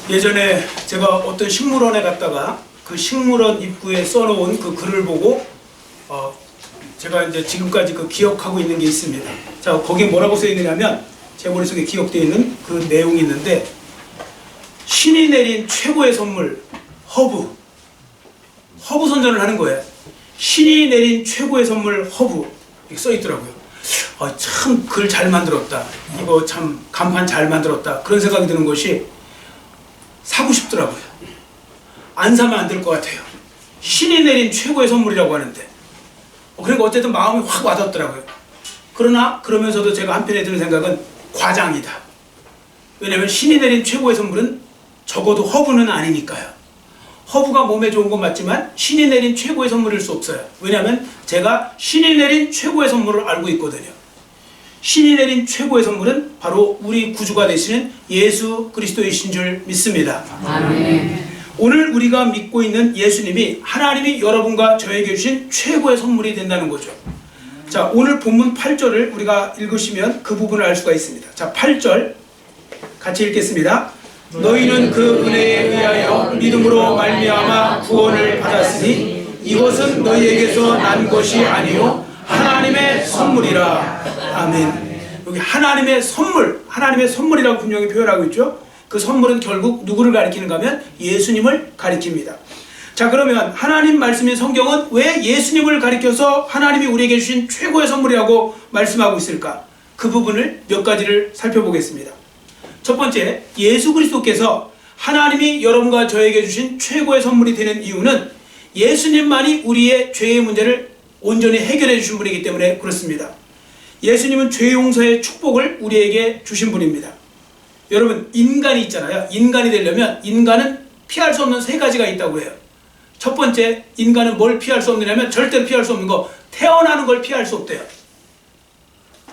예전에 제가 어떤 식물원에 갔다가 그 식물원 입구에 써놓은 그 글을 보고 제가 이제 지금까지 그 기억하고 있는 게 있습니다. 자, 거기에 뭐라고 써 있느냐면 제 머릿속에 기억되어 있는 그 내용이 있는데, 신이 내린 최고의 선물 허브 선전을 하는 거예요. 신이 내린 최고의 선물 허브 이렇게 써 있더라고요. 참 글 잘 만들었다, 이거 참 간판 잘 만들었다, 그런 생각이 드는 것이 사고 싶더라고요. 안 사면 안 될 것 같아요. 신이 내린 최고의 선물이라고 하는데, 그러니까 어쨌든 마음이 확 와닿더라고요. 그러나 그러면서도 제가 한편에 드는 생각은 과장이다. 왜냐하면 신이 내린 최고의 선물은 적어도 허브는 아니니까요. 허브가 몸에 좋은 건 맞지만 신이 내린 최고의 선물일 수 없어요. 왜냐하면 제가 신이 내린 최고의 선물을 알고 있거든요. 신이 내린 최고의 선물은 바로 우리 구주가 되시는 예수 그리스도이신 줄 믿습니다. 아멘. 오늘 우리가 믿고 있는 예수님이 하나님이 여러분과 저에게 주신 최고의 선물이 된다는 거죠. 자, 오늘 본문 8절을 우리가 읽으시면 그 부분을 알 수가 있습니다. 자, 8절 같이 읽겠습니다. 너희는 그 은혜에 의하여 믿음으로 말미암아 구원을 받았으니 이것은 너희에게서 난 것이 아니요 하나님의 선물이라. 아멘. 여기 하나님의 선물이라고 분명히 표현하고 있죠. 그 선물은 결국 누구를 가리키는가 하면 예수님을 가리킵니다. 자, 그러면 하나님 말씀인 성경은 왜 예수님을 가리켜서 하나님이 우리에게 주신 최고의 선물이라고 말씀하고 있을까? 그 부분을 몇 가지를 살펴보겠습니다. 첫 번째, 예수 그리스도께서 하나님이 여러분과 저에게 주신 최고의 선물이 되는 이유는 예수님만이 우리의 죄의 문제를 온전히 해결해 주신 분이기 때문에 그렇습니다. 예수님은 죄 용서의 축복을 우리에게 주신 분입니다. 여러분, 인간이 있잖아요. 인간이 되려면 인간은 피할 수 없는 세 가지가 있다고 해요. 첫 번째, 인간은 뭘 피할 수 없느냐면 절대로 피할 수 없는 거, 태어나는 걸 피할 수 없대요.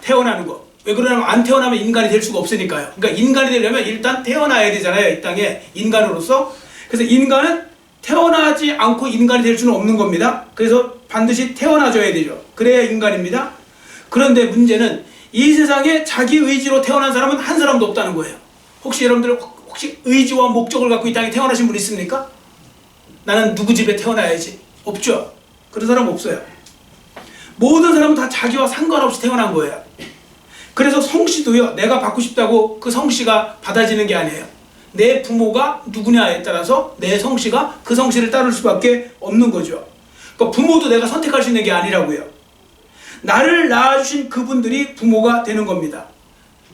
태어나는 거. 왜 그러냐면 안 태어나면 인간이 될 수가 없으니까요. 그러니까 인간이 되려면 일단 태어나야 되잖아요, 이 땅에 인간으로서. 그래서 인간은 태어나지 않고 인간이 될 수는 없는 겁니다. 그래서 반드시 태어나줘야 되죠. 그래야 인간입니다. 그런데 문제는 이 세상에 자기 의지로 태어난 사람은 한 사람도 없다는 거예요. 혹시 여러분들 의지와 목적을 갖고 이 땅에 태어나신 분 있습니까? 나는 누구 집에 태어나야지. 없죠. 그런 사람 없어요. 모든 사람은 다 자기와 상관없이 태어난 거예요. 그래서 성씨도요, 내가 받고 싶다고 그 성씨가 받아지는 게 아니에요. 내 부모가 누구냐에 따라서 내 성씨가 그 성씨를 따를 수밖에 없는 거죠. 그러니까 부모도 내가 선택할 수 있는 게 아니라고요. 나를 낳아주신 그분들이 부모가 되는 겁니다.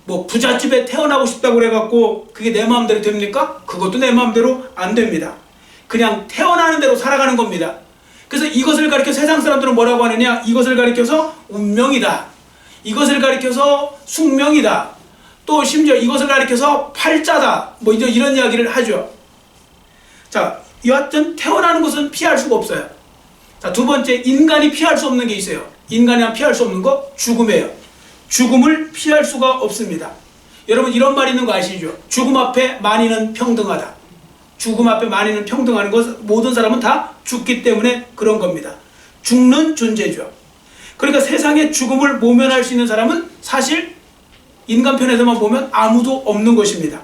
뭐 부잣집에 태어나고 싶다고 그래갖고 그게 내 마음대로 됩니까? 그것도 내 마음대로 안 됩니다. 그냥 태어나는 대로 살아가는 겁니다. 그래서 이것을 가리켜 세상 사람들은 뭐라고 하느냐? 이것을 가리켜서 운명이다, 이것을 가리켜서 숙명이다, 또 심지어 이것을 가리켜서 팔자다, 뭐 이런 이야기를 하죠. 자, 여하튼 태어나는 것은 피할 수가 없어요. 자, 두 번째, 인간이 피할 수 없는 게 있어요. 인간이 피할 수 없는 거, 죽음이에요. 죽음을 피할 수가 없습니다. 여러분, 이런 말 있는 거 아시죠? 죽음 앞에 만인은 평등하다. 죽음 앞에 만인은 평등하는 것, 모든 사람은 다 죽기 때문에 그런 겁니다. 죽는 존재죠. 그러니까 세상에 죽음을 모면할 수 있는 사람은 사실 인간 편에서만 보면 아무도 없는 것입니다.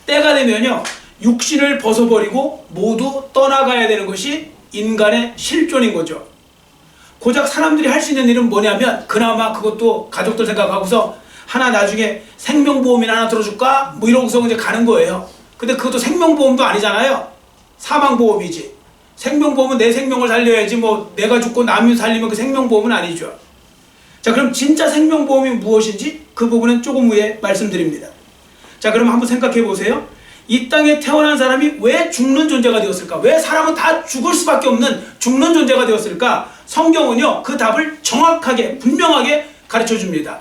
때가 되면요, 육신을 벗어버리고 모두 떠나가야 되는 것이 인간의 실존인 거죠. 고작 사람들이 할 수 있는 일은 뭐냐면, 그나마 그것도 가족들 생각하고서 하나 나중에 생명보험이나 하나 들어줄까? 뭐 이러고서 이제 가는 거예요. 근데 그것도 생명보험도 아니잖아요. 사망보험이지. 생명보험은 내 생명을 살려야지, 뭐 내가 죽고 남이 살리면 그 생명보험은 아니죠. 자, 그럼 진짜 생명보험이 무엇인지 그 부분은 조금 후에 말씀드립니다. 자, 그럼 한번 생각해 보세요. 이 땅에 태어난 사람이 왜 죽는 존재가 되었을까? 왜 사람은 다 죽을 수밖에 없는 죽는 존재가 되었을까? 성경은요, 그 답을 정확하게 분명하게 가르쳐 줍니다.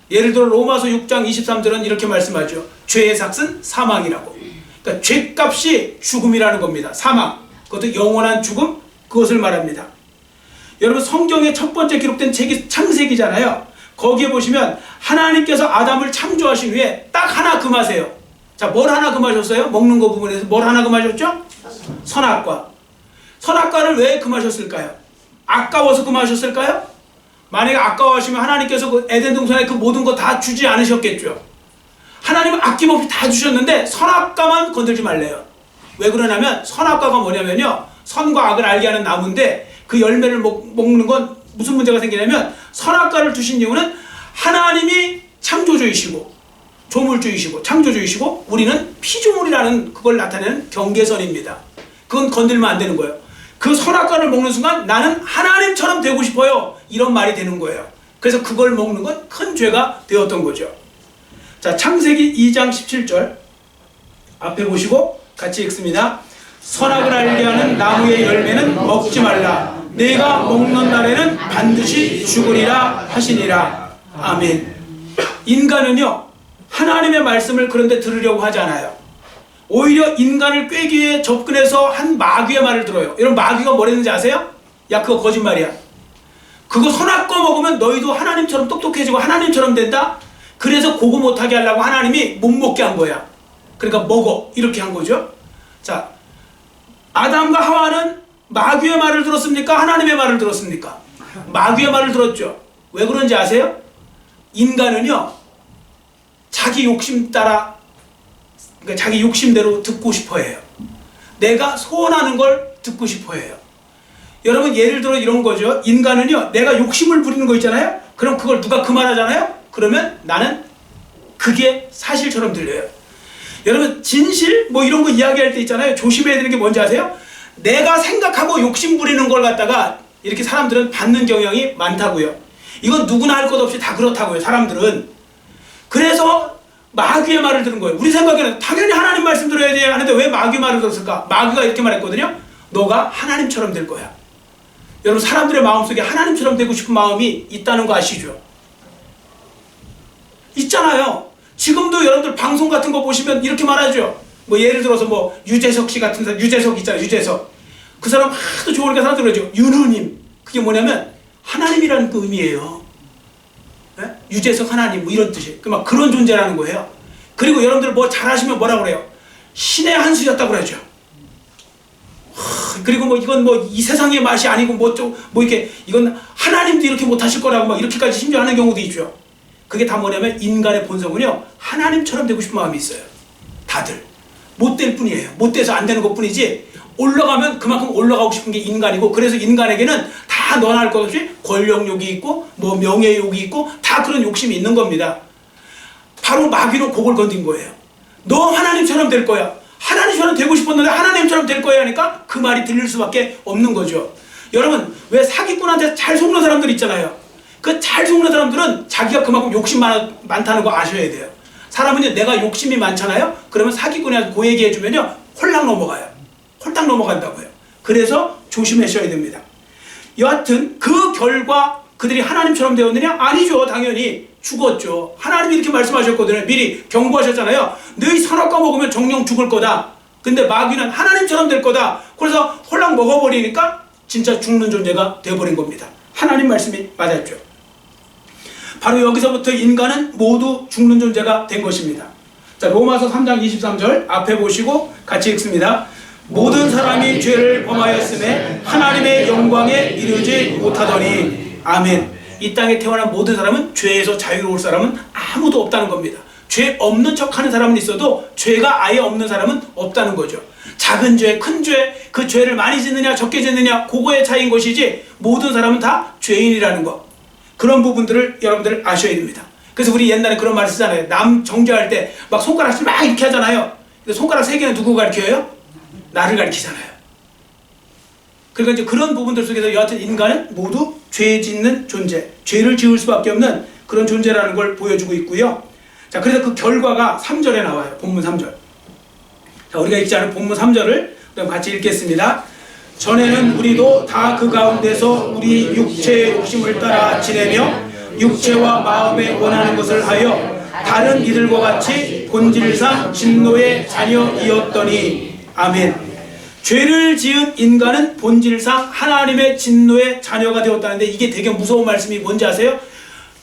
예를 들어 로마서 6장 23절은 이렇게 말씀하죠. 죄의 삭은 사망이라고. 그러니까 죄값이 죽음이라는 겁니다. 사망, 그것도 영원한 죽음, 그것을 말합니다. 여러분, 성경의 첫 번째 기록된 책이 창세기잖아요. 거기에 보시면 하나님께서 아담을 창조하신 후에 딱 하나 금하세요. 자, 뭘 하나 금하셨어요? 먹는 거 부분에서 뭘 하나 금하셨죠? 선악과. 선악과를 왜 금하셨을까요? 아까워서 금하셨을까요? 만약에 아까워하시면 하나님께서 그 에덴 동산에 그 모든 거 다 주지 않으셨겠죠. 하나님은 아낌없이 다 주셨는데 선악과만 건들지 말래요. 왜 그러냐면 선악과가 뭐냐면요, 선과 악을 알게 하는 나무인데 그 열매를 먹는 건 무슨 문제가 생기냐면, 선악과를 주신 이유는 하나님이 창조주이시고 조물주이시고 창조주이시고 우리는 피조물이라는 그걸 나타내는 경계선입니다. 그건 건들면 안 되는 거예요. 그 선악과를 먹는 순간 나는 하나님처럼 되고 싶어요, 이런 말이 되는 거예요. 그래서 그걸 먹는 건 큰 죄가 되었던 거죠. 자, 창세기 2장 17절 앞에 보시고 같이 읽습니다. 선악을 알게 하는 나무의 열매는 먹지 말라. 내가 먹는 날에는 반드시 죽으리라 하시니라. 아멘. 인간은요, 하나님의 말씀을 그런데 들으려고 하지 않아요. 오히려 인간을 꾀기 위해 접근해서 한 마귀의 말을 들어요. 여러분, 마귀가 뭐랬는지 아세요? 야, 그거 거짓말이야. 그거 선악과 먹으면 너희도 하나님처럼 똑똑해지고 하나님처럼 된다? 그래서 그거 못하게 하려고 하나님이 못 먹게 한 거야. 그러니까 먹어, 이렇게 한 거죠. 자, 아담과 하와는 마귀의 말을 들었습니까? 하나님의 말을 들었습니까? 마귀의 말을 들었죠. 왜 그런지 아세요? 인간은요, 자기 욕심 따라, 그러니까 자기 욕심대로 듣고 싶어 해요. 내가 소원하는 걸 듣고 싶어 해요. 여러분, 예를 들어 이런 거죠. 인간은요, 내가 욕심을 부리는 거 있잖아요. 그럼 그걸 누가 그 말 하잖아요. 그러면 나는 그게 사실처럼 들려요. 여러분, 진실 뭐 이런 거 이야기할 때 있잖아요. 조심해야 되는 게 뭔지 아세요? 내가 생각하고 욕심 부리는 걸 갖다가 이렇게 사람들은 받는 경향이 많다고요. 이건 누구나 할 것 없이 다 그렇다고요, 사람들은. 그래서 마귀의 말을 들은 거예요. 우리 생각에는 당연히 하나님 말씀 들어야지 하는데 왜 마귀 말을 들었을까? 마귀가 이렇게 말했거든요. 너가 하나님처럼 될 거야. 여러분, 사람들의 마음속에 하나님처럼 되고 싶은 마음이 있다는 거 아시죠? 있잖아요. 지금도 여러분들 방송 같은 거 보시면 이렇게 말하죠. 뭐 예를 들어서 뭐 유재석 씨 같은 사람, 유재석 있잖아요, 유재석. 그 사람 하도 좋으니까 사람들 그러죠. 윤우님. 그게 뭐냐면 하나님이라는 그 의미예요. 네? 유재석 하나님 뭐 이런 뜻이. 막 그런 존재라는 거예요. 그리고 여러분들 뭐 잘하시면 뭐라고 그래요? 신의 한 수였다고 그러죠. 그리고 뭐 이건 뭐 이 세상의 맛이 아니고 뭐 좀 뭐 이렇게 이건 하나님도 이렇게 못하실 거라고 막 이렇게까지 심지어 하는 경우도 있죠. 그게 다 뭐냐면 인간의 본성은요, 하나님처럼 되고 싶은 마음이 있어요. 다들 못 될 뿐이에요. 못 돼서 안 되는 것 뿐이지, 올라가면 그만큼 올라가고 싶은 게 인간이고, 그래서 인간에게는 다 너나 할 것 없이 권력욕이 있고 뭐 명예욕이 있고 다 그런 욕심이 있는 겁니다. 바로 마귀는 그걸 건든 거예요. 너 하나님처럼 될 거야. 하나님처럼 되고 싶었는데 하나님처럼 될 거야 하니까 그 말이 들릴 수밖에 없는 거죠. 여러분, 왜 사기꾼한테 잘 속는 사람들 있잖아요. 그 잘 속는 사람들은 자기가 그만큼 욕심 많다는 거 아셔야 돼요. 사람은 내가 욕심이 많잖아요. 그러면 사기꾼한테 그 얘기 해주면요, 홀랑 넘어가요. 홀딱 넘어간다고요. 그래서 조심하셔야 됩니다. 여하튼 그 결과 그들이 하나님처럼 되었느냐? 아니죠. 당연히 죽었죠. 하나님이 이렇게 말씀하셨거든요. 미리 경고하셨잖아요. 너희 선악과 먹으면 정령 죽을 거다. 근데 마귀는 하나님처럼 될 거다. 그래서 홀랑 먹어버리니까 진짜 죽는 존재가 되어버린 겁니다. 하나님 말씀이 맞았죠. 바로 여기서부터 인간은 모두 죽는 존재가 된 것입니다. 자, 로마서 3장 23절 앞에 보시고 같이 읽습니다. 모든 사람이 죄를 범하였음에 하나님의 영광에 이르지 못하더니. 아멘. 이 땅에 태어난 모든 사람은 죄에서 자유로울 사람은 아무도 없다는 겁니다. 죄 없는 척하는 사람은 있어도 죄가 아예 없는 사람은 없다는 거죠. 작은 죄, 큰 죄, 그 죄를 많이 짓느냐 적게 짓느냐 그거의 차이인 것이지, 모든 사람은 다 죄인이라는 것, 그런 부분들을 여러분들 아셔야 됩니다. 그래서 우리 옛날에 그런 말 쓰잖아요. 남 정죄할 때 막 손가락질 막 이렇게 하잖아요. 근데 손가락 세 개는 누구 가르쳐요? 나를 가르치잖아요. 그러니까 이제 그런 부분들 속에서 여하튼 인간은 모두 죄 짓는 존재, 죄를 지을 수밖에 없는 그런 존재라는 걸 보여주고 있고요. 자, 그래서 그 결과가 3절에 나와요. 본문 3절. 자, 우리가 읽지 않은 본문 3절을 그럼 같이 읽겠습니다. 전에는 우리도 다 그 가운데서 우리 육체의 욕심을 따라 지내며 육체와 마음에 원하는 것을 하여 다른 이들과 같이 본질상 진노의 자녀이었더니. 아멘. 죄를 지은 인간은 본질상 하나님의 진노의 자녀가 되었다는데, 이게 되게 무서운 말씀이 뭔지 아세요?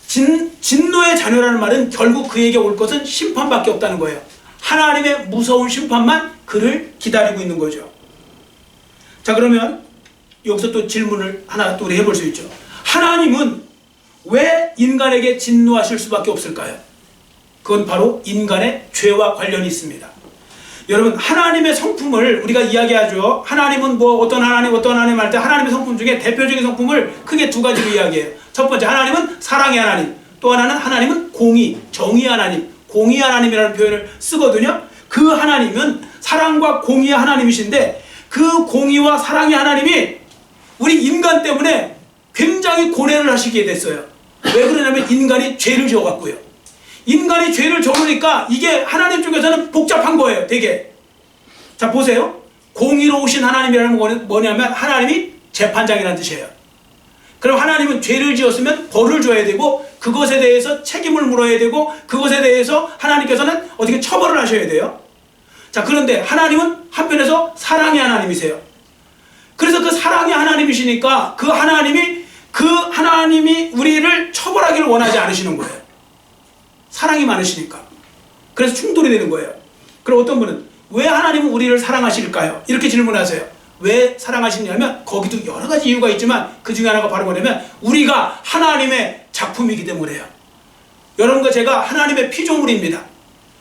진노의 자녀라는 말은 결국 그에게 올 것은 심판밖에 없다는 거예요. 하나님의 무서운 심판만 그를 기다리고 있는 거죠. 자, 그러면 여기서 또 질문을 하나 또 우리 해볼 수 있죠. 하나님은 왜 인간에게 진노하실 수밖에 없을까요? 그건 바로 인간의 죄와 관련이 있습니다. 여러분, 하나님의 성품을 우리가 이야기하죠. 하나님은 뭐 어떤 하나님 할 때 하나님의 성품 중에 대표적인 성품을 크게 두 가지로 이야기해요. 첫 번째, 하나님은 사랑의 하나님. 또 하나는 하나님은 공의, 정의의 하나님, 공의의 하나님이라는 표현을 쓰거든요. 그 하나님은 사랑과 공의의 하나님이신데 그 공의와 사랑의 하나님이 우리 인간 때문에 굉장히 고뇌를 하시게 됐어요. 왜 그러냐면 인간이 죄를 지어갖고요. 인간이 죄를 저으니까 이게 하나님 쪽에서는 복잡한 거예요. 되게. 자, 보세요. 공의로우신 하나님이라는 건 뭐냐면 하나님이 재판장이라는 뜻이에요. 그럼 하나님은 죄를 지었으면 벌을 줘야 되고 그것에 대해서 책임을 물어야 되고 그것에 대해서 하나님께서는 어떻게 처벌을 하셔야 돼요. 자, 그런데 하나님은 한편에서 사랑의 하나님이세요. 그래서 그 사랑의 하나님이시니까 그 하나님이 우리를 처벌하기를 원하지 않으시는 거예요. 사랑이 많으시니까. 그래서 충돌이 되는 거예요. 그럼 어떤 분은 왜 하나님은 우리를 사랑하실까요? 이렇게 질문하세요. 왜 사랑하시냐면 거기도 여러 가지 이유가 있지만 그 중에 하나가 바로 뭐냐면 우리가 하나님의 작품이기 때문에요. 여러분과 제가 하나님의 피조물입니다.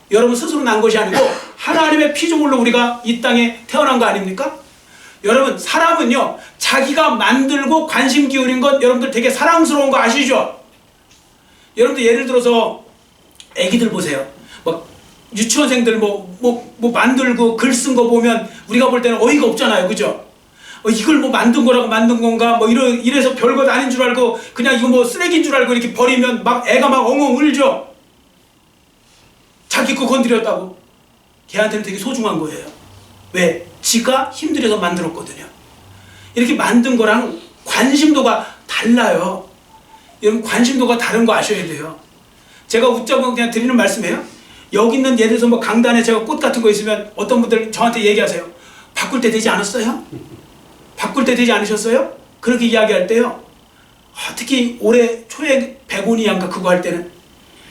여러분 스스로 난 것이 아니고 하나님의 피조물로 우리가 이 땅에 태어난 거 아닙니까? 여러분, 사람은요 자기가 만들고 관심 기울인 것 여러분들 되게 사랑스러운 거 아시죠? 여러분들 예를 들어서 애기들 보세요. 막 유치원생들 뭐 만들고 글 쓴 거 보면 우리가 볼 때는 어이가 없잖아요. 그죠? 이걸 뭐 만든 거라고 만든 건가? 뭐 이래서 별것 아닌 줄 알고 그냥 이거 뭐 쓰레기인 줄 알고 이렇게 버리면 막 애가 막 엉엉 울죠? 자기 거 건드렸다고. 걔한테는 되게 소중한 거예요. 왜? 지가 힘들어서 만들었거든요. 이렇게 만든 거랑 관심도가 달라요. 여러분, 관심도가 다른 거 아셔야 돼요. 제가 웃자고 그냥 드리는 말씀이에요. 여기 있는 예를 들어서 뭐 강단에 제가 꽃 같은 거 있으면 어떤 분들 저한테 얘기하세요. 바꿀 때 되지 않았어요? 바꿀 때 되지 않으셨어요? 그렇게 이야기할 때요. 특히 올해 초에 베고니아인가 그거 할 때는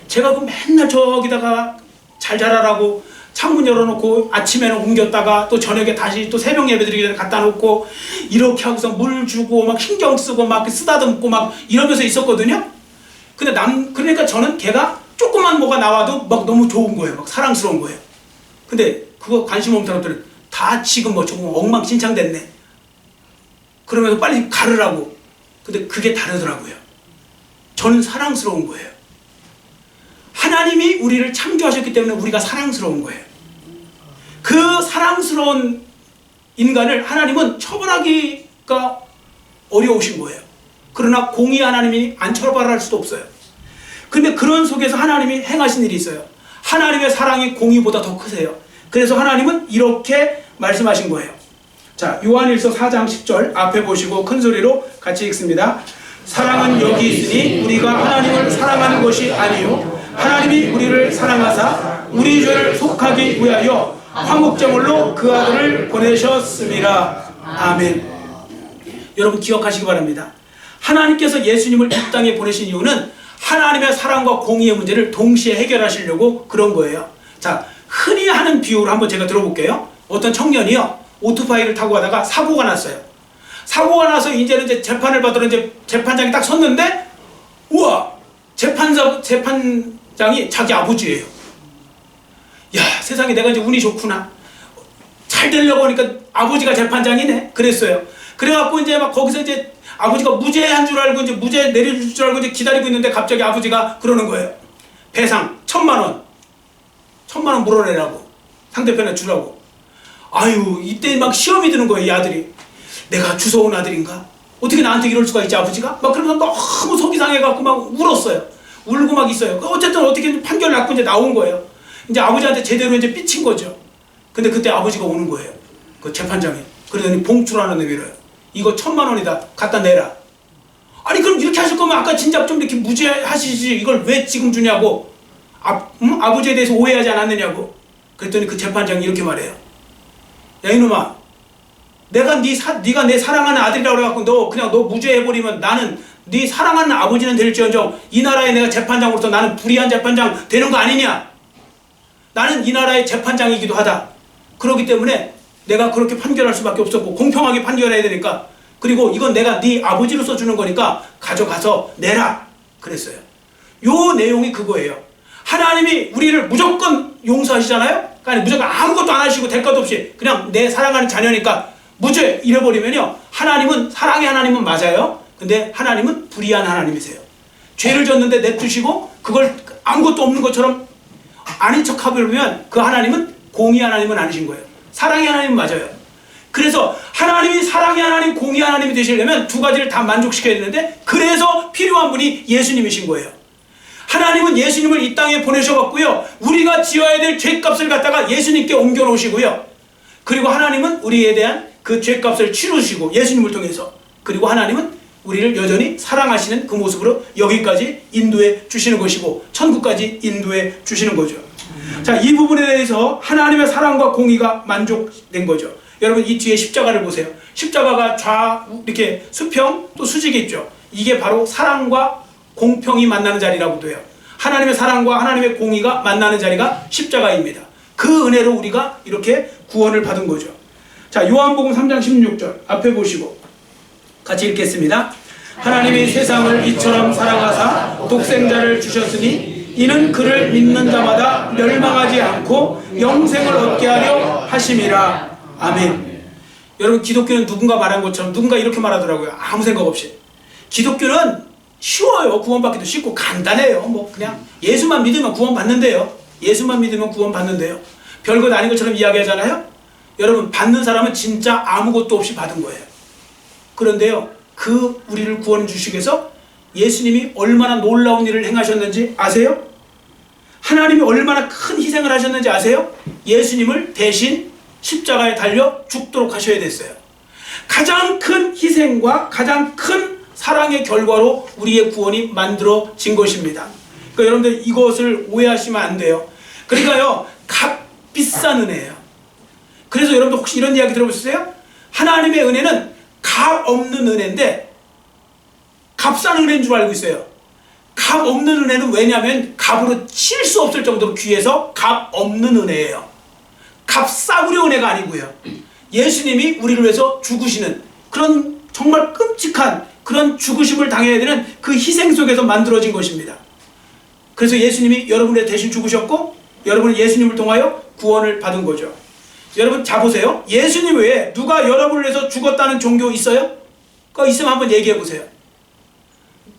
제가 그 맨날 저기다가 잘 자라라고 창문 열어놓고 아침에는 옮겼다가 또 저녁에 다시 또 새벽 예배 드리기 전에 갖다 놓고 이렇게 하고서 물 주고 막 신경 쓰고 막 쓰다듬고 막 이러면서 있었거든요. 근데 그러니까 저는 걔가 조그만 뭐가 나와도 막 너무 좋은 거예요. 막 사랑스러운 거예요. 근데 그거 관심 없는 사람들은 다 지금 뭐 조금 엉망진창 됐네. 그러면서 빨리 가르라고. 근데 그게 다르더라고요. 저는 사랑스러운 거예요. 하나님이 우리를 창조하셨기 때문에 우리가 사랑스러운 거예요. 그 사랑스러운 인간을 하나님은 처벌하기가 어려우신 거예요. 그러나 공의 하나님이 안 처벌할 수도 없어요. 근데 그런 속에서 하나님이 행하신 일이 있어요. 하나님의 사랑이 공의보다 더 크세요. 그래서 하나님은 이렇게 말씀하신 거예요. 자, 요한일서 4장 10절 앞에 보시고 큰 소리로 같이 읽습니다. 사랑은 여기 있으니 우리가 하나님을 사랑하는 것이 아니요 하나님이 우리를 사랑하사 우리 죄를 속하기 위하여 화목제물로 그 아들을 보내셨습니다. 아멘. 여러분 기억하시기 바랍니다. 하나님께서 예수님을 이 땅에 보내신 이유는 하나님의 사랑과 공의의 문제를 동시에 해결하시려고 그런 거예요. 자, 흔히 하는 비유를 한번 제가 들어볼게요. 어떤 청년이요 오토바이를 타고 가다가 사고가 났어요. 사고가 나서 이제 재판을 받으러 이제 재판장이 딱 섰는데 우와, 재판장이 자기 아버지예요. 야, 세상에 내가 이제 운이 좋구나. 잘 되려고 하니까 아버지가 재판장이네. 그랬어요. 그래갖고 이제 막 거기서 이제 아버지가 무죄한 줄 알고 이제 무죄 내려줄 줄 알고 이제 기다리고 있는데 갑자기 아버지가 그러는 거예요. 배상 1,000만 원 물어내라고. 상대편에 주라고. 아유, 이때 막 시험이 드는 거예요, 이 아들이. 내가 주워온 아들인가? 어떻게 나한테 이럴 수가 있지, 아버지가? 막 그러면서 너무 속이 상해갖고 막 울었어요. 울고 막 있어요. 어쨌든 어떻게 판결 났고 이제 나온 거예요. 이제 아버지한테 제대로 이제 삐친 거죠. 근데 그때 아버지가 오는 거예요. 그 재판장이. 그러더니 봉투를 하나 내밀어요. 이거 1,000만 원이다. 갖다 내라. 아니, 그럼 이렇게 하실 거면 아까 진작 좀 이렇게 무죄하시지. 이걸 왜 지금 주냐고. 아버지에 대해서 오해하지 않았느냐고. 그랬더니 그 재판장이 이렇게 말해요. 야, 이놈아. 네가 내 사랑하는 아들이라고 해갖고 너 무죄해버리면 나는 네 사랑하는 아버지는 될지언정 이 나라에 내가 재판장으로서 나는 불의한 재판장 되는 거 아니냐. 나는 이 나라의 재판장이기도 하다. 그렇기 때문에 내가 그렇게 판결할 수밖에 없었고 공평하게 판결해야 되니까, 그리고 이건 내가 네 아버지로서 주는 거니까 가져가서 내라. 그랬어요. 요 내용이 그거예요. 하나님이 우리를 무조건 용서하시잖아요. 그러니까 무조건 아무것도 안 하시고 대가도 없이 그냥 내 사랑하는 자녀니까 무죄 이래버리면요, 하나님은 사랑의 하나님은 맞아요. 근데 하나님은 불의한 하나님이세요. 죄를 졌는데 냅두시고 그걸 아무것도 없는 것처럼 아닌 척하고 이러면 그 하나님은 공의 하나님은 아니신 거예요. 사랑의 하나님은 맞아요. 그래서 하나님이 사랑의 하나님, 공의 하나님이 되시려면 두 가지를 다 만족시켜야 되는데, 그래서 필요한 분이 예수님이신 거예요. 하나님은 예수님을 이 땅에 보내셔갖고요, 우리가 지어야 될 죄값을 갖다가 예수님께 옮겨 놓으시고요, 그리고 하나님은 우리에 대한 그 죄값을 치르시고 예수님을 통해서, 그리고 하나님은 우리를 여전히 사랑하시는 그 모습으로 여기까지 인도해 주시는 것이고 천국까지 인도해 주시는 거죠. 자, 이 부분에 대해서 하나님의 사랑과 공의가 만족된 거죠. 여러분, 이 뒤에 십자가를 보세요. 십자가가 좌우 이렇게 수평 또 수직이 있죠. 이게 바로 사랑과 공평이 만나는 자리라고도 해요. 하나님의 사랑과 하나님의 공의가 만나는 자리가 십자가입니다. 그 은혜로 우리가 이렇게 구원을 받은 거죠. 자, 요한복음 3장 16절 앞에 보시고 같이 읽겠습니다. 하나님이 세상을 이처럼 사랑하사 독생자를 주셨으니 이는 그를 믿는 자마다 멸망하지 않고 영생을 얻게 하려 하심이라. 아멘. 여러분, 기독교는 누군가 말한 것처럼 누군가 이렇게 말하더라고요. 아무 생각 없이. 기독교는 쉬워요. 구원받기도 쉽고 간단해요. 뭐 그냥 예수만 믿으면 구원받는데요. 예수만 믿으면 구원받는데요. 별것 아닌 것처럼 이야기하잖아요. 여러분, 받는 사람은 진짜 아무것도 없이 받은 거예요. 그런데요, 그 우리를 구원해 주시기 위해서 예수님이 얼마나 놀라운 일을 행하셨는지 아세요? 하나님이 얼마나 큰 희생을 하셨는지 아세요? 예수님을 대신 십자가에 달려 죽도록 하셔야 됐어요. 가장 큰 희생과 가장 큰 사랑의 결과로 우리의 구원이 만들어진 것입니다. 그러니까 여러분들 이것을 오해하시면 안 돼요. 그러니까요, 값비싼 은혜예요. 그래서 여러분들 혹시 이런 이야기 들어보셨어요? 하나님의 은혜는 값 없는 은혜인데 값싼 은혜인 줄 알고 있어요. 값 없는 은혜는 왜냐하면 값으로 칠 수 없을 정도로 귀해서 값 없는 은혜예요. 값싸구려 은혜가 아니고요. 예수님이 우리를 위해서 죽으시는 그런 정말 끔찍한 그런 죽으심을 당해야 되는 그 희생 속에서 만들어진 것입니다. 그래서 예수님이 여러분의 대신 죽으셨고 여러분은 예수님을 통하여 구원을 받은 거죠. 여러분, 자 보세요. 예수님 외에 누가 여러분을 위해서 죽었다는 종교 있어요? 그거 있으면 한번 얘기해 보세요.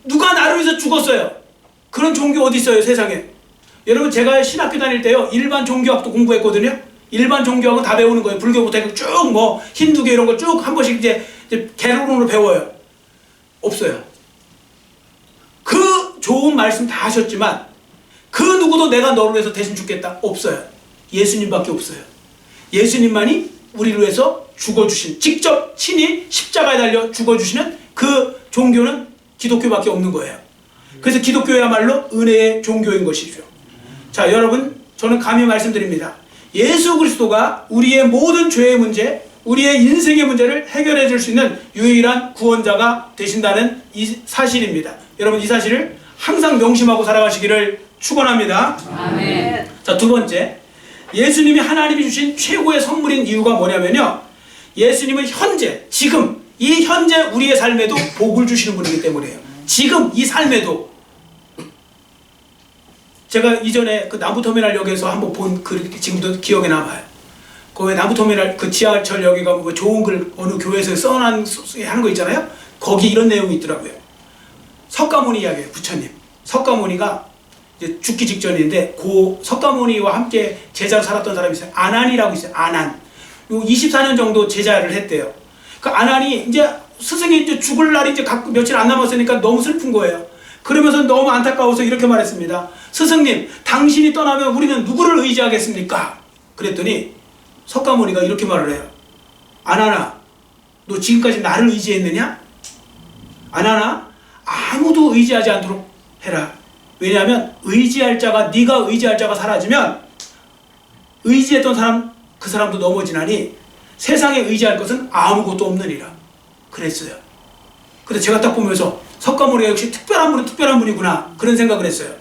누가 나를 위해서 죽었어요? 그런 종교 어디 있어요, 세상에? 여러분, 제가 신학교 다닐 때요, 일반 종교학도 공부했거든요. 일반 종교학은 다 배우는 거예요. 불교부터 쭉 뭐 힌두교 이런 거 쭉 한 번씩 이제 개론으로 배워요. 없어요. 그 좋은 말씀 다 하셨지만 그 누구도 내가 너를 위해서 대신 죽겠다, 없어요. 예수님밖에 없어요. 예수님만이 우리를 위해서 죽어주신, 직접 친히 십자가에 달려 죽어주시는 그 종교는 기독교밖에 없는 거예요. 그래서 기독교야말로 은혜의 종교인 것이죠. 자, 여러분, 저는 감히 말씀드립니다. 예수 그리스도가 우리의 모든 죄의 문제, 우리의 인생의 문제를 해결해 줄 수 있는 유일한 구원자가 되신다는 이 사실입니다. 여러분, 이 사실을 항상 명심하고 살아가시기를 축원합니다. 아멘. 자, 두 번째, 예수님이 하나님이 주신 최고의 선물인 이유가 뭐냐면요, 예수님은 현재, 지금 이 현재 우리의 삶에도 복을 주시는 분이기 때문이에요. 지금 이 삶에도. 제가 이전에 그 남부터미널역에서 한번 본 글, 지금도 기억에 남아요. 그 왜 남부터미널 그 지하철역에 가면 좋은 글 어느 교회에서 써놓은 하는 거 있잖아요. 거기 이런 내용이 있더라고요. 석가모니 이야기예요. 부처님. 석가모니가 이제 죽기 직전인데 그 석가모니와 함께 제자로 살았던 사람이 있어요. 아난이라고 있어요. 아난. 요 24년 정도 제자를 했대요. 그 아난이 이제 스승이 이제 죽을 날이 이제 며칠 안 남았으니까 너무 슬픈 거예요. 그러면서 너무 안타까워서 이렇게 말했습니다. 스승님, 당신이 떠나면 우리는 누구를 의지하겠습니까? 그랬더니 석가모니가 이렇게 말을 해요. 아나나, 너 지금까지 나를 의지했느냐? 아나나, 아무도 의지하지 않도록 해라. 왜냐하면 의지할 자가, 네가 의지할 자가 사라지면 의지했던 사람, 그 사람도 넘어지나니 세상에 의지할 것은 아무것도 없느니라. 그랬어요. 근데 제가 딱 보면서 석가모니가 역시 특별한 분은 특별한 분이구나, 그런 생각을 했어요.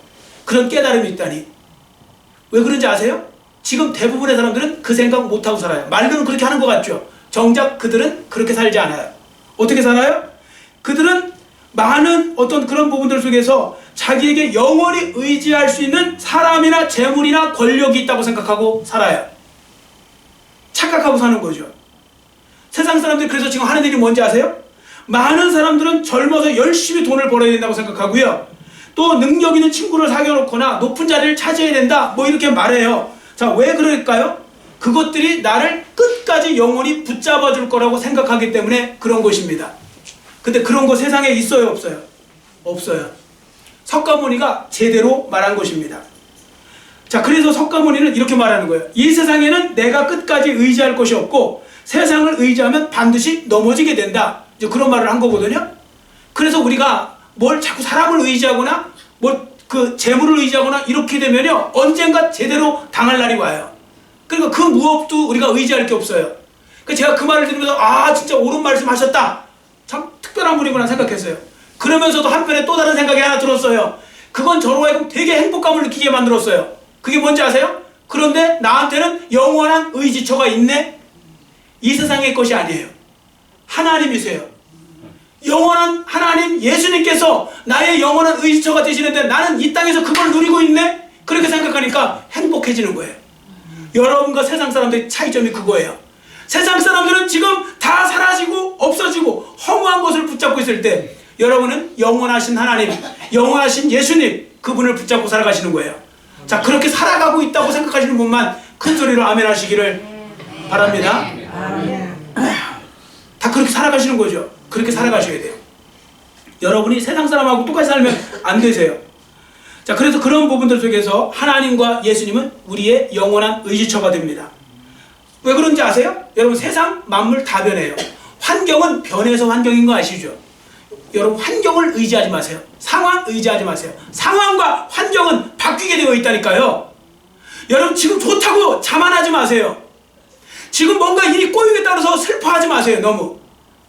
그런 깨달음이 있다니. 왜 그런지 아세요? 지금 대부분의 사람들은 그 생각 못하고 살아요. 말로는 그렇게 하는 것 같죠. 정작 그들은 그렇게 살지 않아요. 어떻게 살아요? 그들은 많은 어떤 그런 부분들 속에서 자기에게 영원히 의지할 수 있는 사람이나 재물이나 권력이 있다고 생각하고 살아요. 착각하고 사는 거죠. 세상 사람들이 그래서 지금 하는 일이 뭔지 아세요? 많은 사람들은 젊어서 열심히 돈을 벌어야 된다고 생각하고요. 또 능력 있는 친구를 사귀어 놓거나 높은 자리를 차지해야 된다 뭐 이렇게 말해요. 자, 왜 그럴까요? 그것들이 나를 끝까지 영원히 붙잡아 줄 거라고 생각하기 때문에 그런 것입니다. 근데 그런 거 세상에 있어요, 없어요? 없어요. 석가모니가 제대로 말한 것입니다. 자, 그래서 석가모니는 이렇게 말하는 거예요. 이 세상에는 내가 끝까지 의지할 것이 없고 세상을 의지하면 반드시 넘어지게 된다. 이제 그런 말을 한 거거든요. 그래서 우리가 뭘 자꾸 사람을 의지하거나 뭐 그 재물을 의지하거나 이렇게 되면요, 언젠가 제대로 당할 날이 와요. 그러니까 그 무엇도 우리가 의지할 게 없어요. 그러니까 제가 그 말을 들으면서 아, 진짜 옳은 말씀 하셨다. 참 특별한 분이구나 생각했어요. 그러면서도 한편에 또 다른 생각이 하나 들었어요. 그건 저로 하여금 되게 행복감을 느끼게 만들었어요. 그게 뭔지 아세요? 그런데 나한테는 영원한 의지처가 있네? 이 세상의 것이 아니에요. 하나님이세요. 영원한 하나님 예수님께서 나의 영원한 의지처가 되시는데 나는 이 땅에서 그걸 누리고 있네? 그렇게 생각하니까 행복해지는 거예요. 여러분과 세상 사람들의 차이점이 그거예요. 세상 사람들은 지금 다 사라지고 없어지고 허무한 것을 붙잡고 있을 때 여러분은 영원하신 하나님, 영원하신 예수님, 그분을 붙잡고 살아가시는 거예요. 자, 그렇게 살아가고 있다고 생각하시는 분만 큰 소리로 아멘 하시기를 바랍니다. 다 그렇게 살아가시는 거죠. 그렇게 살아가셔야 돼요. 여러분이 세상 사람하고 똑같이 살면 안 되세요. 자, 그래서 그런 부분들 속에서 하나님과 예수님은 우리의 영원한 의지처가 됩니다. 왜 그런지 아세요? 여러분, 세상 만물 다 변해요. 환경은 변해서 환경인 거 아시죠? 여러분, 환경을 의지하지 마세요. 상황 의지하지 마세요. 상황과 환경은 바뀌게 되어 있다니까요. 여러분, 지금 좋다고 자만하지 마세요. 지금 뭔가 일이 꼬이겠다 해서 슬퍼하지 마세요. 너무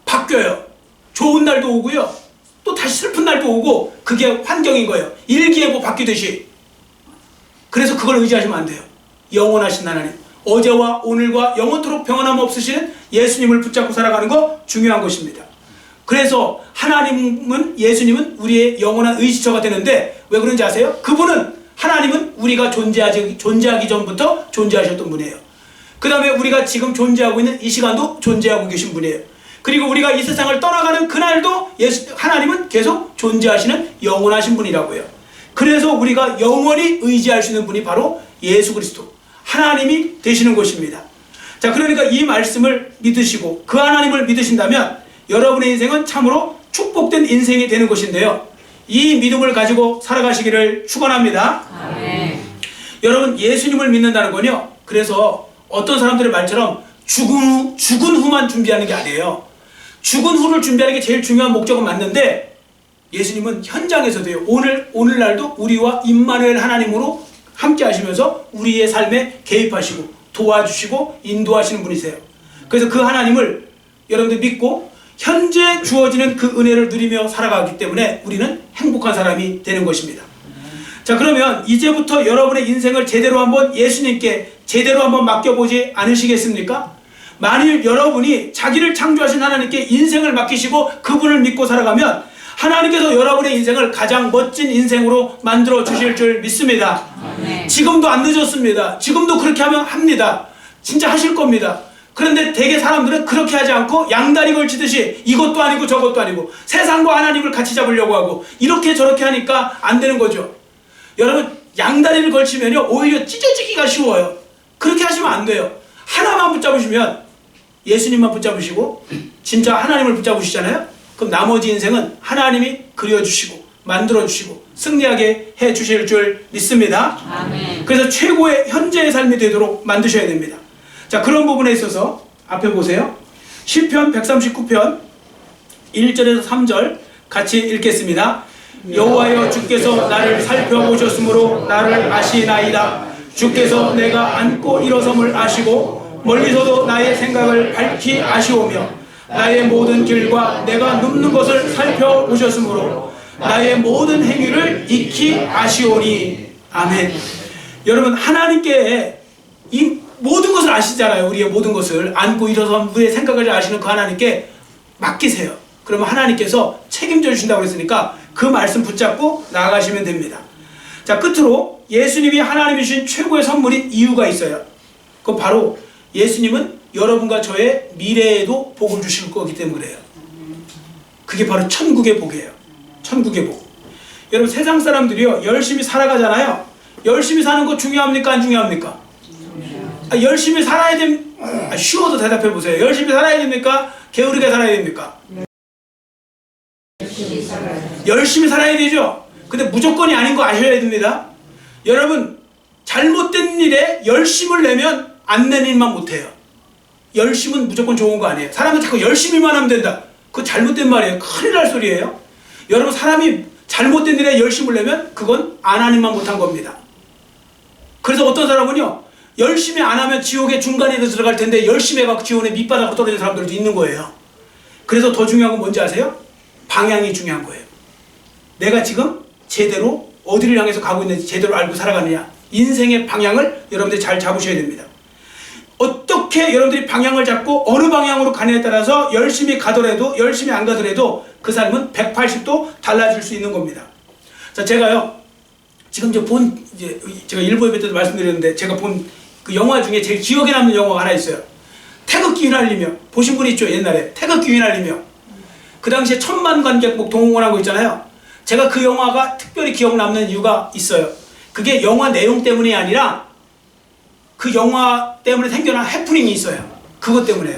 바뀌어요. 좋은 날도 오고요, 또 다시 슬픈 날도 오고, 그게 환경인 거예요. 일기예보 바뀌듯이. 그래서 그걸 의지하시면 안 돼요. 영원하신 하나님, 어제와 오늘과 영원토록 변함 없으시는 예수님을 붙잡고 살아가는 거 중요한 것입니다. 그래서 하나님은, 예수님은 우리의 영원한 의지처가 되는데 왜 그런지 아세요? 그분은, 하나님은 우리가 존재하기 전부터 존재하셨던 분이에요. 그 다음에 우리가 지금 존재하고 있는 이 시간도 존재하고 계신 분이에요. 그리고 우리가 이 세상을 떠나가는 그날도 하나님은 계속 존재하시는 영원하신 분이라고요. 그래서 우리가 영원히 의지할 수 있는 분이 바로 예수 그리스도, 하나님이 되시는 것입니다. 자, 그러니까 이 말씀을 믿으시고 그 하나님을 믿으신다면 여러분의 인생은 참으로 축복된 인생이 되는 것인데요, 이 믿음을 가지고 살아가시기를 축원합니다. 아멘. 여러분, 예수님을 믿는다는 건요, 그래서 어떤 사람들의 말처럼 죽은 후만 준비하는 게 아니에요. 죽은 후를 준비하는 게 제일 중요한 목적은 맞는데, 예수님은 현장에서도요, 오늘날도 우리와 임마누엘 하나님으로 함께 하시면서 우리의 삶에 개입하시고 도와주시고 인도하시는 분이세요. 그래서 그 하나님을 여러분들 믿고 현재 주어지는 그 은혜를 누리며 살아가기 때문에 우리는 행복한 사람이 되는 것입니다. 자, 그러면 이제부터 여러분의 인생을 제대로 한번 예수님께 제대로 한번 맡겨보지 않으시겠습니까? 만일 여러분이 자기를 창조하신 하나님께 인생을 맡기시고 그분을 믿고 살아가면 하나님께서 여러분의 인생을 가장 멋진 인생으로 만들어 주실 줄 믿습니다. 네. 지금도 안 늦었습니다. 지금도 그렇게 하면 합니다. 진짜 하실 겁니다. 그런데 대개 사람들은 그렇게 하지 않고 양다리 걸치듯이 이것도 아니고 저것도 아니고 세상과 하나님을 같이 잡으려고 하고 이렇게 저렇게 하니까 안 되는 거죠. 여러분, 양다리를 걸치면요, 오히려 찢어지기가 쉬워요. 그렇게 하시면 안 돼요. 하나만 붙잡으시면, 예수님만 붙잡으시고 진짜 하나님을 붙잡으시잖아요. 그럼 나머지 인생은 하나님이 그려주시고 만들어주시고 승리하게 해주실 줄 믿습니다. 아멘. 그래서 최고의 현재의 삶이 되도록 만드셔야 됩니다. 자, 그런 부분에 있어서 앞에 보세요. 시편 139편 1절에서 3절 같이 읽겠습니다. 여호와여, 주께서 나를 살펴보셨으므로 나를 아시나이다. 주께서 내가 앉고 일어섬을 아시고 멀리서도 나의 생각을 밝히 아시오며 나의 모든 길과 내가 눕는 것을 살펴보셨으므로 나의 모든 행위를 익히 아시오니. 아멘. 여러분, 하나님께 이 모든 것을 아시잖아요. 우리의 모든 것을 앉고 일어서 우리의 생각을 아시는 그 하나님께 맡기세요. 그러면 하나님께서 책임져 주신다고 했으니까 그 말씀 붙잡고 나아가시면 됩니다. 자, 끝으로 예수님이 하나님이 주신 최고의 선물인 이유가 있어요. 그 바로 예수님은 여러분과 저의 미래에도 복을 주실 거기 때문에요. 그게 바로 천국의 복이에요. 천국의 복. 여러분, 세상 사람들이요, 열심히 살아가잖아요. 열심히 사는 거 중요합니까? 안 중요합니까? 열심히 살아야 쉬워도 대답해 보세요. 열심히 살아야 됩니까? 게으르게 살아야 됩니까? 열심히 살아야 되죠. 근데 무조건이 아닌 거 아셔야 됩니다. 여러분, 잘못된 일에 열심을 내면 안 낸 일만 못해요. 열심은 무조건 좋은 거 아니에요. 사람은 자꾸 열심히만 하면 된다. 그거 잘못된 말이에요. 큰일 날 소리예요. 여러분, 사람이 잘못된 일에 열심을 내면 그건 안 하는 일만 못한 겁니다. 그래서 어떤 사람은요, 열심히 안 하면 지옥의 중간에 들어갈 텐데 열심히 해갖고 지옥의 밑바닥으로 떨어진 사람들도 있는 거예요. 그래서 더 중요한 건 뭔지 아세요? 방향이 중요한 거예요. 내가 지금 제대로 어디를 향해서 가고 있는지 제대로 알고 살아가느냐. 인생의 방향을 여러분들이 잘 잡으셔야 됩니다. 어떻게 여러분들이 방향을 잡고 어느 방향으로 가느냐에 따라서 열심히 가더라도 열심히 안 가더라도 그 삶은 180도 달라질 수 있는 겁니다. 자, 제가요, 지금 제가 일부 예배 때도 말씀드렸는데 제가 본 그 영화 중에 제일 기억에 남는 영화가 하나 있어요. 태극기 휘날리며. 보신 분 있죠? 옛날에 태극기 휘날리며. 그 당시에 1000만 관객 동원한 거 있잖아요. 제가 그 영화가 특별히 기억 남는 이유가 있어요. 그게 영화 내용 때문이 아니라 그 영화 때문에 생겨난 해프닝이 있어요. 그것 때문에요.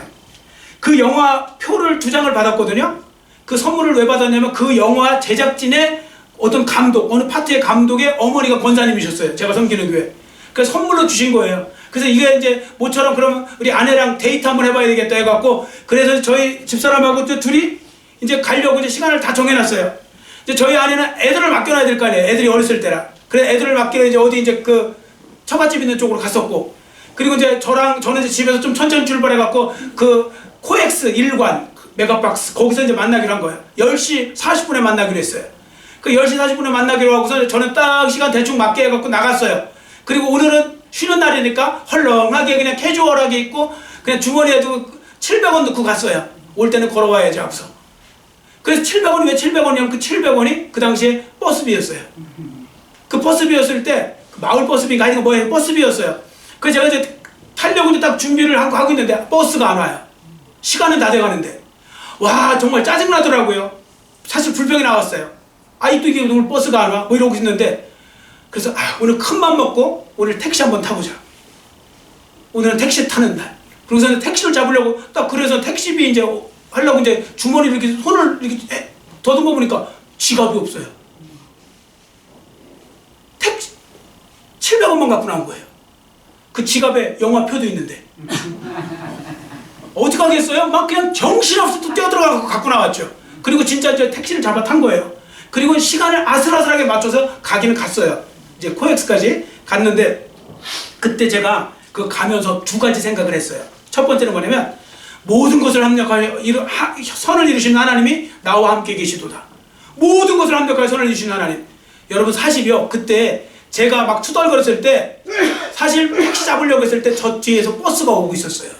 그 영화 표를 2장을 받았거든요. 그 선물을 왜 받았냐면 그 영화 제작진의 어떤 감독, 어느 파트의 감독의 어머니가 권사님이셨어요. 제가 섬기는 교회. 그래서 선물로 주신 거예요. 그래서 이게 이제 모처럼 그러면 우리 아내랑 데이트 한번 해봐야 되겠다 해갖고, 그래서 저희 집사람하고 둘이 이제 가려고 이제 시간을 다 정해놨어요. 이제 저희 아내는 애들을 맡겨놔야 될 거 아니에요. 애들이 어렸을 때라. 그래서 애들을 맡기러 이제 어디 이제 그 처갓집 있는 쪽으로 갔었고, 그리고 이제 저는 이제 집에서 좀 천천히 출발해갖고 그 코엑스 일관 메가박스 거기서 이제 만나기로 한 거예요. 10시 40분에 만나기로 했어요. 그 10시 40분에 만나기로 하고서 저는 딱 시간 대충 맞게 해갖고 나갔어요. 그리고 오늘은 쉬는 날이니까 헐렁하게 그냥 캐주얼하게 입고 그냥 주머니에 두고 700원 넣고 갔어요. 올 때는 걸어와야지 앞서. 그래서 700원이 왜 700원이냐면 그 700원이 그 당시에 버스비였어요. 그 버스비였을 때 그 마을 버스비인가 아니면 뭐예요? 버스비였어요. 그래서 제가 이제 타려고 이제 딱 준비를 하고 있는데 버스가 안 와요. 시간은 다 돼가는데. 와, 정말 짜증나더라고요. 사실 불평이 나왔어요. 아이 또 이게 오늘 버스가 안 와? 뭐 이러고 있는데, 그래서 오늘 큰맘 먹고 오늘 택시 한번 타보자. 오늘은 택시 타는 날. 그래서 택시를 잡으려고 딱 그래서 택시비 이제 하려고 이제 주머니를 이렇게 손을 이렇게 더듬어 보니까 지갑이 없어요. 택시 700원만 갖고 나온 거예요. 그 지갑에 영화표도 있는데. 어떻게 하겠어요? 막 그냥 정신없이 또 뛰어들어가서 갖고 나왔죠. 그리고 진짜 이제 택시를 잡아 탄 거예요. 그리고 시간을 아슬아슬하게 맞춰서 가기는 갔어요. 이제 코엑스까지 갔는데, 그때 제가 그 가면서 2가지 생각을 했어요. 첫 번째는 뭐냐면, 모든 것을 합력하여 선을 이루시는 하나님이 나와 함께 계시도다. 모든 것을 합력하여 선을 이루시는 하나님. 여러분, 사실요, 그때 제가 막 투덜거렸을 때 사실 택시 잡으려고 했을 때 저 뒤에서 버스가 오고 있었어요.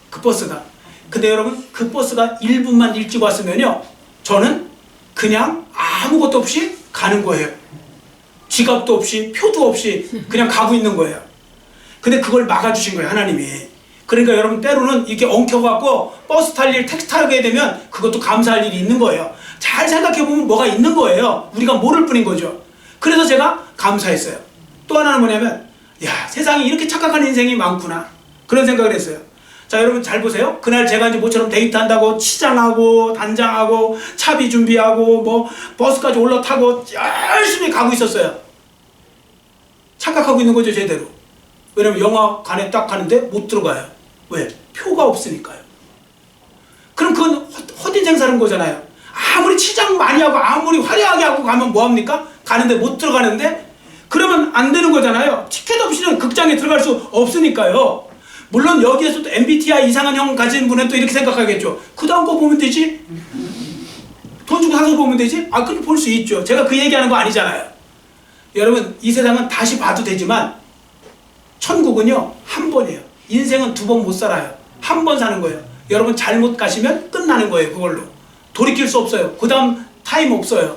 그 버스가. 근데 여러분, 그 버스가 1분만 일찍 왔으면요, 저는 그냥 아무것도 없이 가는 거예요. 지갑도 없이 표도 없이 그냥 가고 있는 거예요. 근데 그걸 막아주신 거예요, 하나님이. 그러니까 여러분, 때로는 이렇게 엉켜갖고 버스 탈 일, 택시 타게 되면 그것도 감사할 일이 있는 거예요. 잘 생각해보면 뭐가 있는 거예요. 우리가 모를 뿐인 거죠. 그래서 제가 감사했어요. 또 하나는 뭐냐면, 야, 세상에 이렇게 착각한 인생이 많구나, 그런 생각을 했어요. 자, 여러분 잘 보세요. 그날 제가 이제 모처럼 데이트한다고 치장하고 단장하고 차비 준비하고 뭐 버스까지 올라타고 열심히 가고 있었어요. 착각하고 있는 거죠, 제대로. 왜냐면 영화관에 딱 가는데 못 들어가요. 왜? 표가 없으니까요. 그럼 그건 헛된 생사는 거잖아요. 아무리 치장 많이 하고 아무리 화려하게 하고 가면 뭐합니까? 가는데 못 들어가는데? 그러면 안 되는 거잖아요. 티켓 없이는 극장에 들어갈 수 없으니까요. 물론 여기에서도 MBTI 이상한 형 가진 분은 또 이렇게 생각하겠죠. 그 다음 거 보면 되지? 돈 주고 사서 보면 되지? 그렇게 볼 수 있죠. 제가 그 얘기하는 거 아니잖아요. 여러분, 이 세상은 다시 봐도 되지만 천국은요, 한 번이에요. 인생은 2번 못 살아요. 한 번 사는 거예요. 여러분, 잘못 가시면 끝나는 거예요. 그걸로 돌이킬 수 없어요. 그 다음 타임 없어요.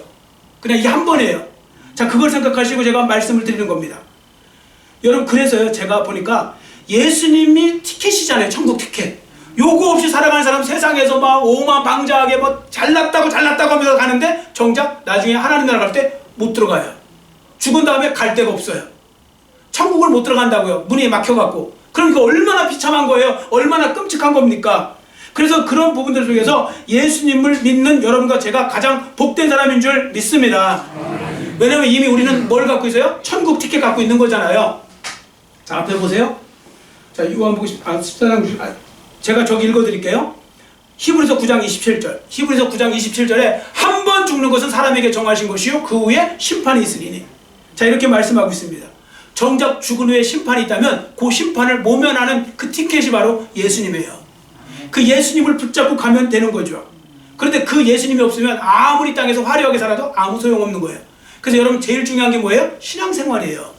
그냥 이게 한 번이에요. 자, 그걸 생각하시고 제가 말씀을 드리는 겁니다. 여러분, 그래서요, 제가 보니까 예수님이 티켓이잖아요. 천국 티켓. 요구 없이 살아가는 사람 세상에서 막 오만방자하게 뭐 잘났다고 하면서 가는데 정작 나중에 하나님 나라 갈 때 못 들어가요. 죽은 다음에 갈 데가 없어요. 천국을 못 들어간다고요. 문이 막혀갖고. 그럼 이거 얼마나 비참한 거예요. 얼마나 끔찍한 겁니까? 그래서 그런 부분들 속에서 예수님을 믿는 여러분과 제가 가장 복된 사람인 줄 믿습니다. 왜냐면 이미 우리는 뭘 갖고 있어요? 천국 티켓 갖고 있는 거잖아요. 자, 앞에 보세요. 자, 요한복음 14장, 제가 저기 읽어드릴게요. 히브리서 9장 27절. 히브리서 9장 27절에 한 번 죽는 것은 사람에게 정하신 것이요 그 후에 심판이 있으리니. 자, 이렇게 말씀하고 있습니다. 정작 죽은 후에 심판이 있다면 그 심판을 모면하는 그 티켓이 바로 예수님이에요. 그 예수님을 붙잡고 가면 되는 거죠. 그런데 그 예수님이 없으면 아무리 땅에서 화려하게 살아도 아무 소용없는 거예요. 그래서 여러분, 제일 중요한 게 뭐예요? 신앙생활이에요.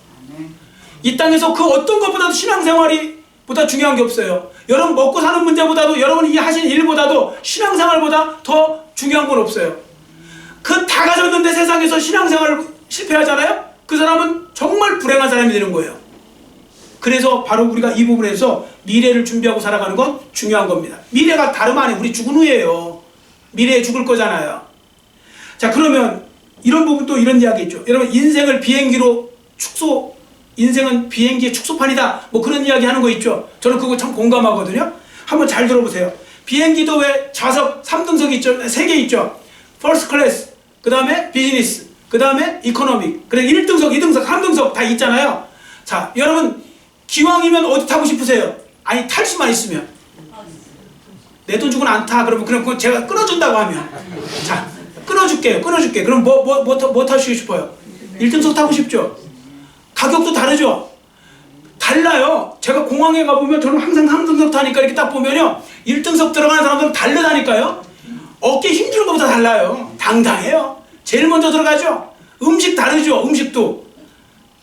이 땅에서 그 어떤 것보다도 신앙생활이 보다 중요한 게 없어요. 여러분, 먹고 사는 문제보다도, 여러분이 하신 일보다도 신앙생활보다 더 중요한 건 없어요. 그 다 가졌는데 세상에서 신앙생활을 실패하잖아요? 그 사람은 정말 불행한 사람이 되는 거예요. 그래서 바로 우리가 이 부분에서 미래를 준비하고 살아가는 건 중요한 겁니다. 미래가 다름 아니에요. 우리 죽은 후에요. 미래에 죽을 거잖아요. 자, 그러면 이런 부분도 이런 이야기 있죠. 여러분, 인생을 비행기로 인생은 비행기의 축소판이다, 뭐 그런 이야기 하는 거 있죠. 저는 그거 참 공감하거든요. 한번 잘 들어보세요. 비행기도 왜 좌석 3등석이 있죠. 3개 있죠. 퍼스트 클래스, 그 다음에 비즈니스, 그 다음에 이코노믹, 그래 1등석, 2등석, 3등석 다 있잖아요. 자, 여러분, 기왕이면 어디 타고 싶으세요? 아니, 탈 수만 있으면. 내 돈 주고는 안 타. 그러면 그거 제가 끊어준다고 하면, 자, 끊어줄게요. 그럼 뭐 타시고 싶어요? 1등석 타고 싶죠? 가격도 다르죠? 달라요. 제가 공항에 가보면 저는 항상 3등석 타니까 이렇게 딱 보면요, 1등석 들어가는 사람들은 다르다니까요. 어깨 힘주는 것보다 달라요. 당당해요. 제일 먼저 들어가죠. 음식 다르죠. 음식도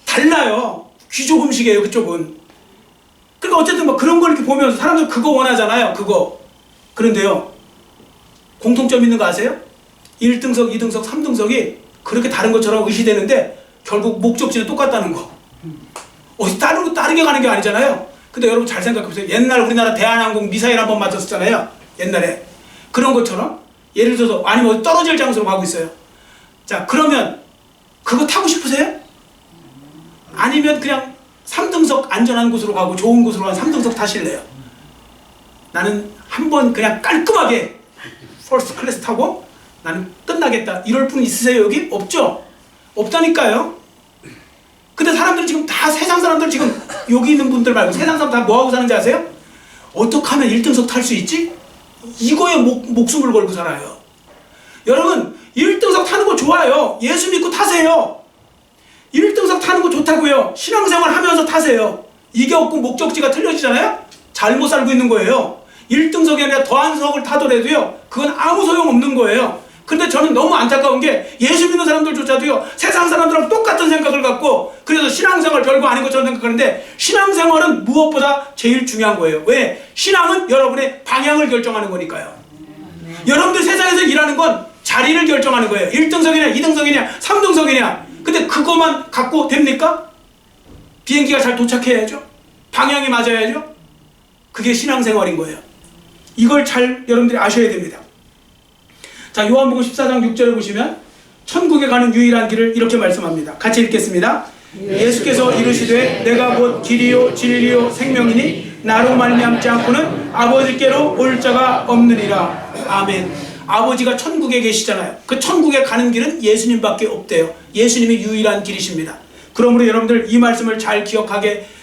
달라요. 귀족 음식이에요, 그쪽은. 그러니까 어쨌든 뭐 그런 걸 이렇게 보면서 사람들 그거 원하잖아요. 그거. 그런데요, 공통점 있는 거 아세요? 1등석, 2등석, 3등석이 그렇게 다른 것처럼 의시되는데 결국 목적지는 똑같다는 거. 다르게 가는 게 아니잖아요. 근데 여러분 잘 생각해보세요. 옛날 우리나라 대한항공 미사일 한번 맞았었잖아요. 옛날에. 그런 것처럼 예를 들어서 아니면 떨어질 장소로 가고 있어요. 자, 그러면 그거 타고 싶으세요? 아니면 그냥 3등석 안전한 곳으로 가고 좋은 곳으로 간 3등석 타실래요? 나는 한번 그냥 깔끔하게 퍼스트 클래스 타고 나는 끝나겠다, 이럴 분 있으세요? 여기? 없죠? 없다니까요. 근데 사람들은 지금 다, 세상 사람들 지금 여기 있는 분들 말고 세상 사람 다 뭐하고 사는지 아세요? 어떻게 하면 1등석 탈 수 있지? 이거에 목숨을 걸고 살아요. 여러분, 1등석 타는 거 좋아요. 예수 믿고 타세요. 1등석 타는 거 좋다고요. 신앙생활 하면서 타세요. 이게 없고 목적지가 틀려지잖아요? 잘못 살고 있는 거예요. 1등석이 아니라 더한 석을 타더라도요, 그건 아무 소용없는 거예요. 근데 저는 너무 안타까운 게 예수 믿는 사람들조차도요, 세상 사람들하고 똑같은 생각을 갖고, 그래서 신앙생활 별거 아닌 것처럼 생각하는데, 신앙생활은 무엇보다 제일 중요한 거예요. 왜? 신앙은 여러분의 방향을 결정하는 거니까요. 여러분들 세상에서 일하는 건 자리를 결정하는 거예요. 1등석이냐 2등석이냐 3등석이냐. 근데 그것만 갖고 됩니까? 비행기가 잘 도착해야죠. 방향이 맞아야죠. 그게 신앙생활인 거예요. 이걸 잘 여러분들이 아셔야 됩니다. 자, 요한복음 14장 6절에 보시면 천국에 가는 유일한 길을 이렇게 말씀합니다. 같이 읽겠습니다. 예수께서 이르시되 내가 곧 길이요 진리요 생명이니 나로 말미암지 않고는 아버지께로 올 자가 없느니라. 아멘. 아버지가 천국에 계시잖아요. 그 천국에 가는 길은 예수님밖에 없대요. 예수님이 유일한 길이십니다. 그러므로 여러분들 이 말씀을 잘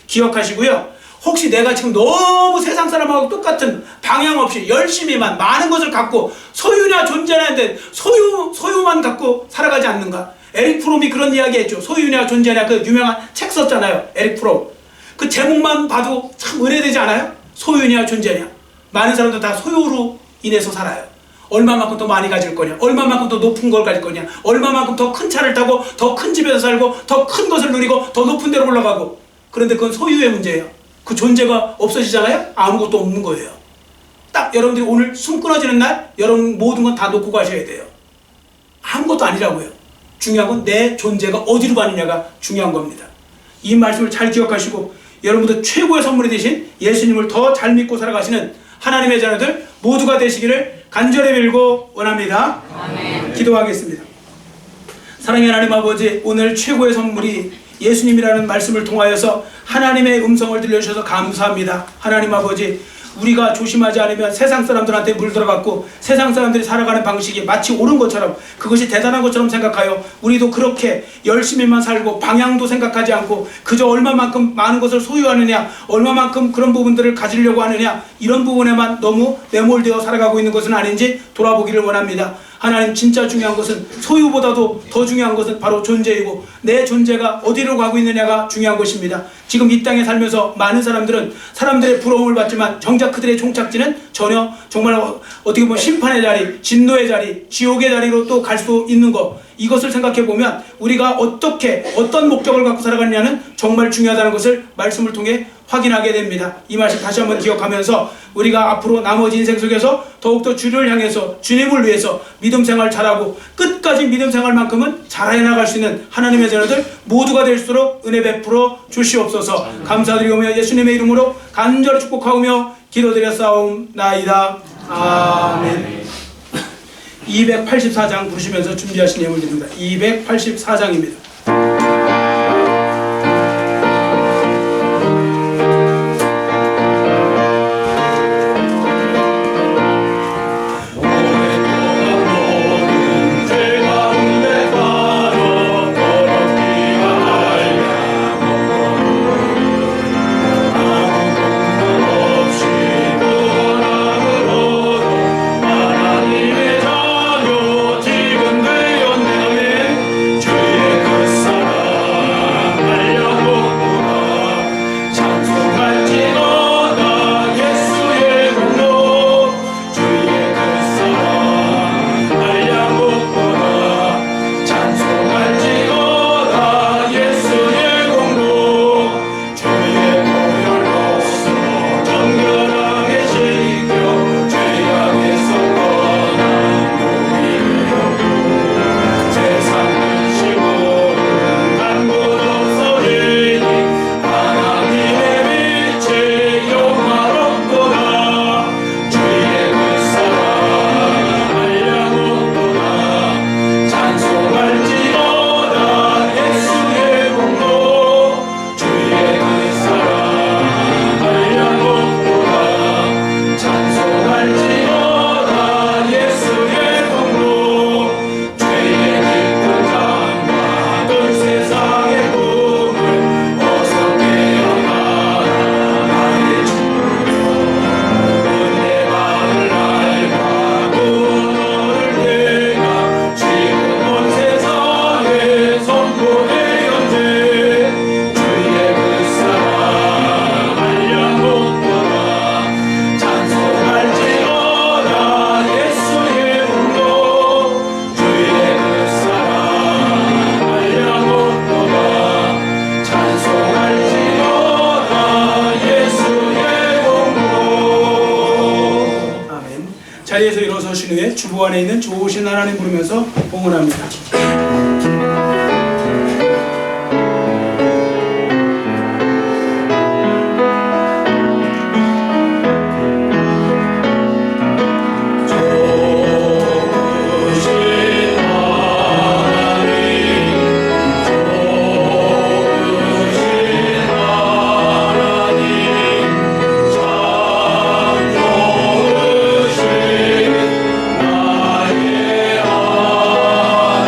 기억하시고요. 혹시 내가 지금 너무 세상 사람하고 똑같은 방향 없이 열심히만 많은 것을 갖고 소유냐 존재냐 하는데 소유만 갖고 살아가지 않는가? 에릭 프롬이 그런 이야기 했죠. 소유냐 존재냐, 그 유명한 책 썼잖아요. 에릭 프롬. 그 제목만 봐도 참 의뢰되지 않아요? 소유냐 존재냐. 많은 사람들 다 소유로 인해서 살아요. 얼마만큼 더 많이 가질 거냐, 얼마만큼 더 높은 걸 가질 거냐, 얼마만큼 더 큰 차를 타고 더 큰 집에서 살고 더 큰 것을 누리고 더 높은 데로 올라가고. 그런데 그건 소유의 문제예요. 그 존재가 없어지잖아요? 아무것도 없는 거예요. 딱 여러분들이 오늘 숨 끊어지는 날, 여러분 모든 건 다 놓고 가셔야 돼요. 아무것도 아니라고요. 중요한 건 내 존재가 어디로 가느냐가 중요한 겁니다. 이 말씀을 잘 기억하시고 여러분도 최고의 선물이 되신 예수님을 더 잘 믿고 살아가시는 하나님의 자녀들 모두가 되시기를 간절히 빌고 원합니다. 아멘. 기도하겠습니다. 사랑의 하나님 아버지, 오늘 최고의 선물이 예수님이라는 말씀을 통하여서 하나님의 음성을 들려주셔서 감사합니다. 하나님 아버지, 우리가 조심하지 않으면 세상 사람들한테 물들어갔고 세상 사람들이 살아가는 방식이 마치 옳은 것처럼, 그것이 대단한 것처럼 생각하여 우리도 그렇게 열심히만 살고 방향도 생각하지 않고 그저 얼마만큼 많은 것을 소유하느냐, 얼마만큼 그런 부분들을 가지려고 하느냐, 이런 부분에만 너무 매몰되어 살아가고 있는 것은 아닌지 돌아보기를 원합니다. 하나님, 진짜 중요한 것은, 소유보다도 더 중요한 것은 바로 존재이고 내 존재가 어디로 가고 있느냐가 중요한 것입니다. 지금 이 땅에 살면서 많은 사람들은 사람들의 부러움을 받지만 정작 그들의 종착지는 전혀 정말 어떻게 보면 심판의 자리, 진노의 자리, 지옥의 자리로 또 갈 수 있는 것, 이것을 생각해 보면 우리가 어떤 목적을 갖고 살아가느냐는 정말 중요하다는 것을 말씀을 통해 확인하게 됩니다. 이 말씀 다시 한번 기억하면서 우리가 앞으로 나머지 인생 속에서 더욱더 주를 향해서, 주님을 위해서 믿음 생활 잘하고 끝까지 믿음 생활만큼은 잘해 나갈 수 있는 하나님의 자녀들 모두가 될수록 은혜 베풀어 주시옵소서. 감사드리오며 예수님의 이름으로 간절히 축복하오며 기도드렸사옵나이다. 아멘. 284장 부르시면서 준비하신 예물 드립니다. 284장입니다. 자리에서 일어서신 후에 주보 안에 있는 좋으신 하나님 부르면서 봉헌합니다.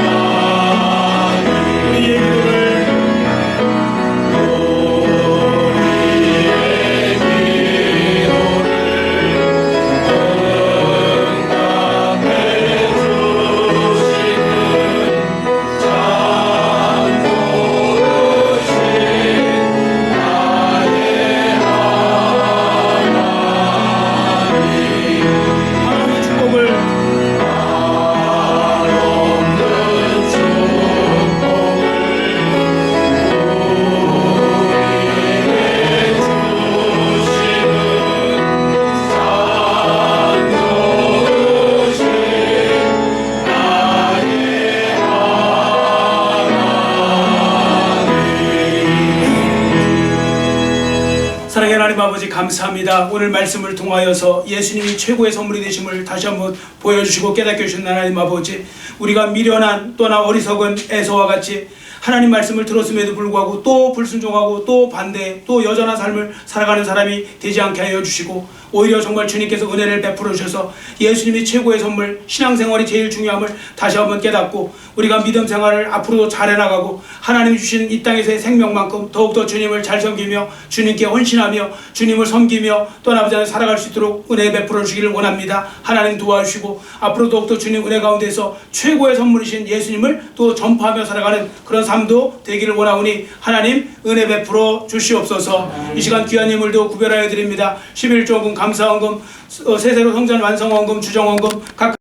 나의 사랑의 하나님 아버지 감사합니다. 오늘 말씀을 통하여서 예수님이 최고의 선물이 되심을 다시 한번 보여주시고 깨닫게 해주신 하나님 아버지, 우리가 미련한 또나 어리석은 에서와 같이 하나님 말씀을 들었음에도 불구하고 또 불순종하고 또 반대 또 여전한 삶을 살아가는 사람이 되지 않게 하여 주시고, 오히려 정말 주님께서 은혜를 베풀어 주셔서 예수님이 최고의 선물, 신앙생활이 제일 중요함을 다시 한번 깨닫고 우리가 믿음 생활을 앞으로도 잘 해나가고 하나님이 주신 이 땅에서의 생명만큼 더욱더 주님을 잘 섬기며 주님께 헌신하며 주님을 섬기며 떠나지 않아 살아갈 수 있도록 은혜 베풀어 주기를 원합니다. 하나님 도와주시고 앞으로 더욱더 주님 은혜 가운데서 최고의 선물이신 예수님을 또 전파하며 살아가는 그런 삶도 되기를 원하오니 하나님 은혜 베풀어 주시옵소서. 이 시간 귀한 예물도 구별하여 드립니다. 11조금 감사원금, 세세로 성전 완성원금, 주정원금 각